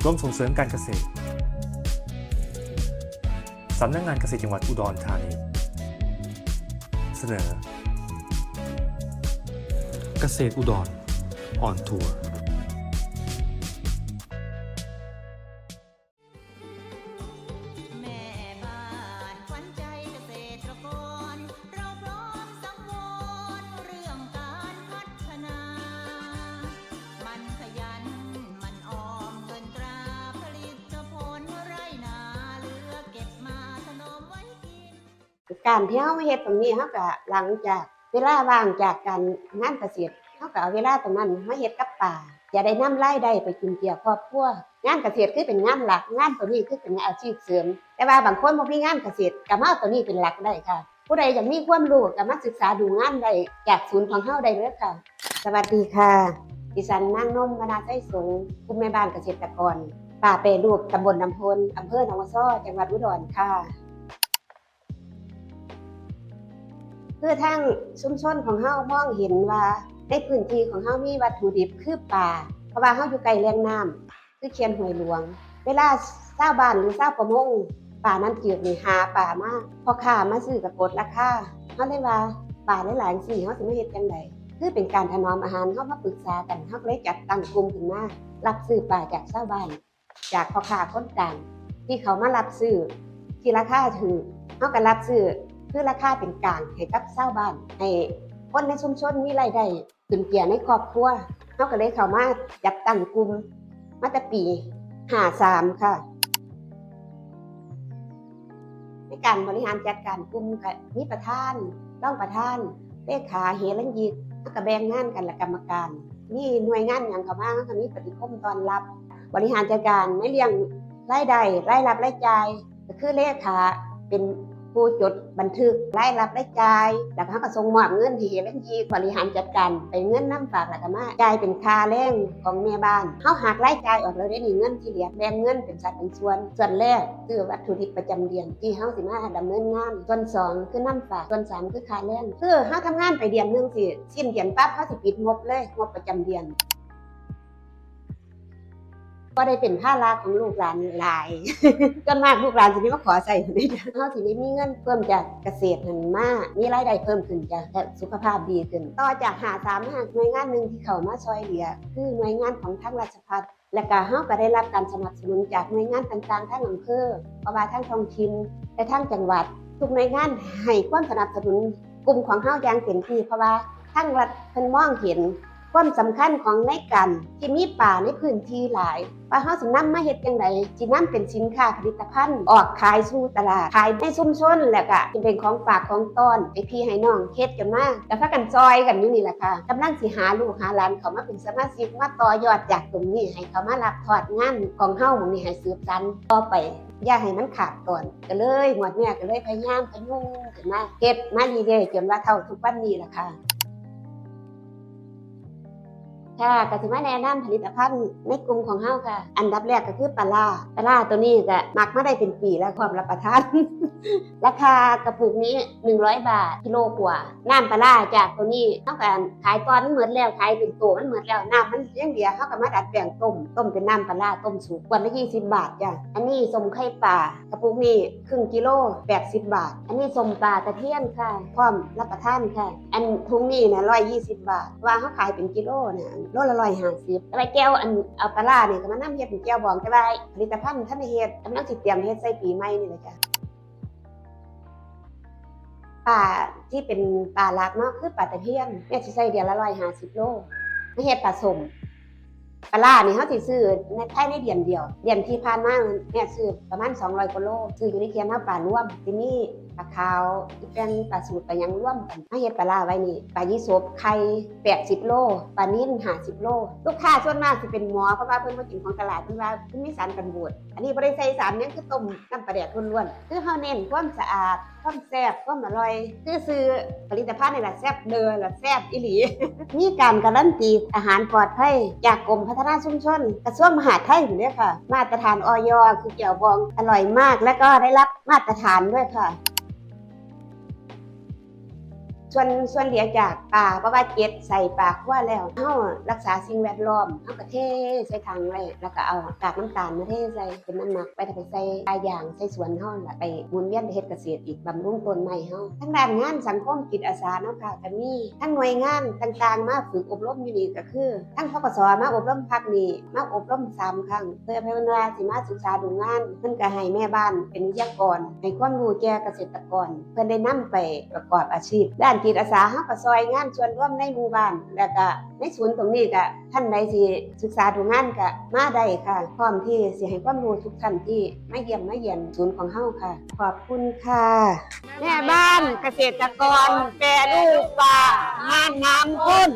กรมส่งเสริมการเกษตรสำนักงานเกษตรจังหวัดอุดรธานีเสนอเกษตรอุดรออนทัวร์แม่บ้านขวัญใจเกษตรกรเราพร้อมสังวรเรื่องการพัฒนา มันขยันมันออมเงินตราผลิตผลไร่นาเหลือเก็บมาถนอมไว้กินการที่เฮามาเฮ็ดตรงนี้เฮาก็หลังจากเวลาว่างจากการงานเกษตรเฮาก็เอาเวลาตรงนั้นมาเฮ็ดกับป่าจะได้นำรายได้ไปจุนเจือครอบครัวงานเกษตรคือเป็นงานหลักงานตัวนี้คือเป็นอาชีพเสริมแต่ว่าบางคนบ่มีงานเกษตรก็มาเอาตัวนี้เป็นหลักได้ค่ะผู้ใดอยากมีความรู้ก็มาศึกษาดูงานได้จากศูนย์ของเฮาได้เลยค่ะสวัสดีค่ะดิฉันนางนมมนาไส้สงผู้แม่บ้านเกษตรกรป่าเปรูปตำบลน้ำพลอำเภอหนองวัวซ้อจังหวัดอุดรค่ะคือทางชุมชนของเฮามองเห็นว่าในพื้นที่ของเฮามีวัตถุดิบคือป่าเพราะว่าเฮาอยู่ใกล้แหล่งน้ำคือเขื่อนห้วยหลวงเวลาชาวบ้านหรือชาวประมงป่าน้ำจืดนี่หาป่ามาพอค้ามาซื้อก็กดราคาเฮาเลยว่าป่าหลายๆจังซี่เฮาสิมาเฮ็ดจังไดคือเป็นการถนอมอาหารเฮามาปรึกษากันเฮาก็เลยจัดตั้งกลุ่มขึ้นมารับซื้อป่าจากชาวบ้านจากพ่อค้าคนกลางที่เขามารับซื้อที่ราคาถูกเฮาก็รับซื้อคือราคาเป็นกลางให้กับชาวบ้านให้คนในชุมชนมีรายได้จุนเจือในครอบครัวเฮาก็เลยเข้ามาจัดตั้งกลุ่มมาแต่ปี53ค่ะในการบริหารจัดการกลุ่มก็มีประธานรองประธานเลขาเฮรัญยิกแล้วก็แบ่งงานกันและกรรมการมีหน่วยงานหยังเข้ามาก็มีปฏิคมต้อนรับบริหารจัดการในเรื่องรายได้รายรับรายจ่ายก็คือเลขาเป็นผู้จดบันทึกรายรับรายจ่ายแล้วเขาก็ส่งมอบเงินที่เฮรัญยิกบริหารจัดการไปเงินน้ำฝากแล้วก็มาจ่ายเป็นค่าแรงของแม่บ้านเขาหักรายจ่ายออกแล้วได้เงินที่เหลือแบ่งเงินเป็นสัดเป็นส่วนแรกคือวัตถุดิบประจำเดือนที่เขาสิมาดำเนินงานส่วน2คือน้ำฝากส่วน3คือค่าแรงคือเขาทำงานไปเดือนนึงสิสิ้นเดือนปั๊บเขาสิปิดงบเลยงบประจำเดือนก็ได้เป็นภาระของลูกหลานหลายจนมากลูกหลานสิมาขอใส่ได้เฮาสิได้มีเงินเพิ่มจากเกษตรหันมามีรายได้เพิ่มขึ้นจ้ะและสุขภาพดีขึ้นต่อจากหน่วยงานหนึ่งที่เข้ามาช่วยเหลือคือหน่วยงานของทางราชภัฏและก็เฮาก็ได้รับการสนับสนุนจากหน่วยงานต่างๆทั้งอำเภอเพราะว่าทั้งท้องถิ่นและทั้งจังหวัดทุกหน่วยงานให้ความสนับสนุนกลุ่มของเฮาอย่างเต็มที่เพราะว่าทั้งรัฐเพิ่นมองเห็นความสำคัญของในการที่มีป่าในพื้นที่หลายว่าเฮาสินำมาเฮ็ดจังไดสินำเป็นสินค้าผลิตภัณฑ์ออกขายสู่ตลาดขายในชุมชนแล้วก็เป็นของฝากของต้อนให้พี่ให้น้องเฮ็ดกันมาแล้วพากันจอยกันอยู่นี่แหละค่ะกำลังสิหาลูกหาหลานเขามาเป็นสมาชิกมาต่อยอดจากตรงนี้ให้เขามารับทอดงานของเฮาหม้องนี้ให้สืบสานต่อไปอย่าให้มันขาดตอนก็เลยหมดเนี่ยก็เลยพยายามพยุงขึ้นมาเฮ็ดมาเรื่อยๆจนว่าเท่าทุกวันนี้ล่ะค่ะค่ะก็สิมาแนะนำผลิตภัณฑ์ในกลุ่มของเฮาค่ะ อันดับแรกก็คือปลาร้าตัวนี้ก็หมักมาได้เป็นปีแล้วความรับประทาน ราคากระปุกนี้100 บาทกิโลกว่าน้ำปลาร้าจากตัวนี้เฮาก็ขายตอนมันหมดแล้วขายเป็นตัวมันหมดแล้วน้ำมันยังเหลือเฮาก็มาดัดแปลงต้มเป็นน้ำปลาร้าต้มสุกขวดละ20 บาทจ้ะอันนี้ส้มไข่ปลากระปุกนี้ครึ่งกิโล80 บาทอันนี้ส้มปลาตะเพียนค่ะพร้อมรับประทานค่ะอันถุงนี้น่ะ120 บาทว่าเฮาขายเป็นกิโลเนี่ยโลละ150แต่ว่าแก้วอันเอาปลาร้านี่ก็มานำเฮ็ดเป็นแก้วบองแต่ว่าผลิตภัณฑ์ท่านได้เฮ็ดกำลังสิเตรียมเฮ็ดใส่ปีใหม่นี่แหละจ้ะปลาที่เป็นปลาหลักเนาะคือปลาตะเพียนแม่สิใส่เดือนละ150 โลมาเฮ็ดปลาส้มปลาร้านี่เฮาสิซื้อในภายในเดือนเดียวเดือนที่ผ่านมาแม่ซื้อประมาณ200 กว่าโลซื้ออยู่ในเขียนเฮาปลารวมสิมีปลาขาวที่เป็นปลาสูตรปลาหยังรวมกันมาเฮ็ดปลาร้าไว้นี่ปลายี่สบไข่80 โลปลานิ่น50 โลลูกค้าส่วนมากสิเป็นหมอเพราะว่าเพิ่นบ่กินของตลาดเพิ่นว่าเพิ่นมีสารกันบูดอันนี้บ่ได้ใส่สารหยังคือต้มน้ำปลาแดกล้วนๆคือเฮาเน้นความสะอาดความแซ่บความอร่อยคือซื้อผลิตภัณฑ์นี่ล่ะแซ่บเด้อล่ะแซ่บอีหลี มีการการันตีอาหารปลอดภัยจากกรมพัฒนาชุมชนกระทรวงมหาดไทยอยู่เนี่ยค่ะมาตรฐานอย.คือแจ่วบองอร่อยมากและก็ได้รับมาตรฐานด้วยค่ะ ส่วนเหลือจากป่าบ่ว่าเก็ดใส่ปากว่าแล้วเฮารักษาสิ่งแวดล้อมเฮาก็เทใส่ถังไว้แล้วก็เอากากน้ำตาลมาเทใส่เป็นน้ำหมักไปใส่ปลายางใส่สวนเฮาล่ะไปหมุนเวียนเฮ็ดเกษตรอีกบำรุงต้นไม้เฮาทั้งด้านงานสังคมจิตอาสาเนาะค่ะก็มีทั้งหน่วยงานต่างๆมาฝึกอบรมอยู่นี่ก็คือทั้งธกสมาอบรมภาคนี้มาอบรม3 ครั้งเพื่อเพิ่นว่าสิมาศึกษาดูงานเพิ่นก็ให้แม่บ้านเป็นวิทยากรให้ความรู้แก่เกษตรกรเพิ่นได้นำไปประกอบอาชีพด้านจิตอาสาเฮาก็ซอยงานส่วนร่วมในหมู่บ้านแล้วก็ในศูนย์ตรงนี้ก็ท่านใดที่ศึกษาดูงานก็มาได้ค่ะพร้อมที่สิให้ความรู้ทุกท่านที่มาเยี่ยมมาเยียนศูนย์ของเฮาค่ะขอบคุณค่ะแม่บ้านเกษตรกรแปรรูปปลาม่านน้ำข้น